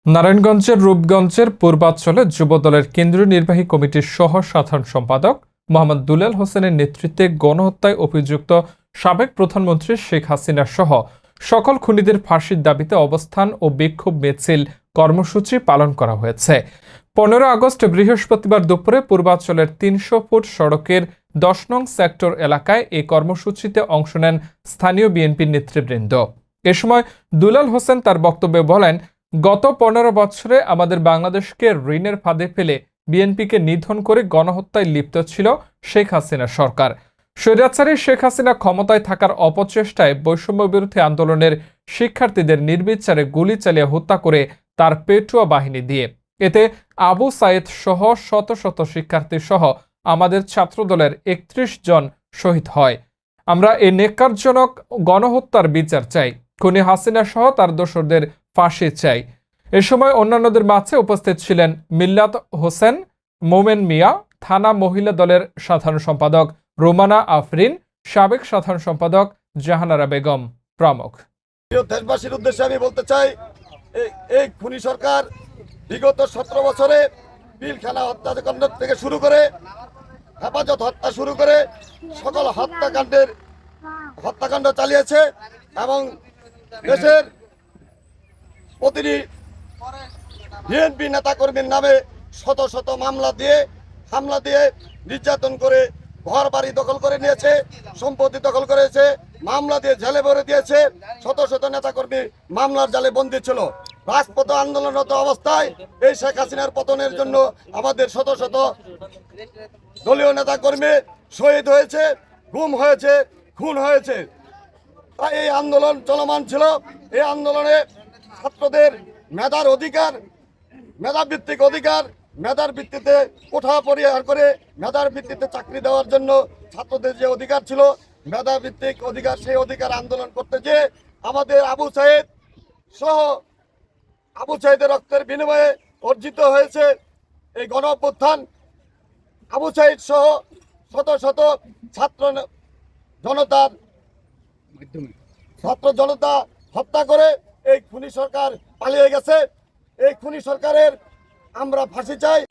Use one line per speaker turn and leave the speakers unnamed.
নারায়ণগঞ্জের রূপগঞ্জের পূর্বাঞ্চলে যুবদলের কেন্দ্রীয় নির্বাহী কমিটির সহ সাধারণ সম্পাদক মোহাম্মদ দুলাল হোসেনের নেতৃত্বে গণহত্যায় অভিযুক্ত সাবেক প্রধানমন্ত্রী শেখ হাসিনা সহ সকল খুনিদের ফাঁসির দাবিতে অবস্থান ও বিক্ষোভ মিছিল কর্মসূচি পালন করা হয়েছে। 15 আগস্ট বৃহস্পতিবার দুপুরে পূর্বাঞ্চলের 300 ফুট সড়কের 10 নং সেক্টর এলাকায় এই কর্মসূচিতে অংশ নেন স্থানীয় বিএনপির নেতৃবৃন্দ। এ সময় দুলাল হোসেন তার বক্তব্যে বলেন, গত 15 বছরে আমাদের বাংলাদেশকে ঋণের ফাঁদে ফেলে বিএনপিকে নিধন করে গণহত্যায় লিপ্ত ছিল শেখ হাসিনা সরকার। স্বৈরাচারী শেখ হাসিনা ক্ষমতায় থাকার অপচেষ্টায় বৈষম্য বিরোধী আন্দোলনের শিক্ষার্থীদের নির্বিচারে গুলি চালিয়ে হত্যা করে তার পেটুয়া বাহিনী দিয়ে। এতে আবু সাইদ সহ শত শত শিক্ষার্থী সহ আমাদের ছাত্রদলের 31 জন শহীদ হয়। আমরা এই নেক্কারজনক গণহত্যার বিচার চাই। খুনি হাসিনা সহ তার দোসরদের ফাঁসি চাই। এ সময় অন্যান্যদের মাঝে উপস্থিত ছিলেন মিল্লাত হোসেন, মোমেন মিয়া, থানা মহিলা দলের সাধারণ সম্পাদক রোমানা আফরিন, সাবেক সাধারণ সম্পাদক জাহানারা বেগম প্রমুখ।
দেশবাসীর উদ্দেশ্যে আমি বলতে চাই, এই খুনি সরকার বিগত 17 বছরে পিলখানা হত্যাকাণ্ড থেকে শুরু করে হেফাজত হত্যা শুরু করে সকল হত্যাকাণ্ড চালিয়েছে এবং দেশের প্রতিটি বিএনপি নেতাকর্মীর নামে শত শত হামলা দিয়ে নির্যাতন করে ঘর বাড়ি দখল করে নিয়েছে, সম্পত্তি দখল করেছে, মামলা দিয়ে জেলে ভরে দিয়েছে। শত শত নেতাকর্মী মামলার জালে বন্দী ছিল। রাজপথ আন্দোলনরত অবস্থায় এই শেখ হাসিনার পতনের জন্য আমাদের শত শত দলীয় নেতাকর্মী শহীদ হয়েছে, গুম হয়েছে, খুন হয়েছে। এই আন্দোলন চলমান ছিল। এই আন্দোলনে ছাত্রদের মেধাভিত্তিক অধিকার, মেধার ভিত্তিতে কোঠা পরিহার করে মেধার ভিত্তিতে চাকরি দেওয়ার জন্য ছাত্রদের যে অধিকার ছিল, মেধাভিত্তিক অধিকার, সেই অধিকার আন্দোলন করতে যে আমাদের আবু সাইদের রক্তের বিনিময়ে অর্জিত হয়েছে এই গণ অভ্যুত্থান। আবু সাইদ সহ শত শত ছাত্র জনতা হত্যা করে এই খুনি সরকার পালিয়ে গেছে। এই খুনি সরকারের আমরা ফাঁসি চাই।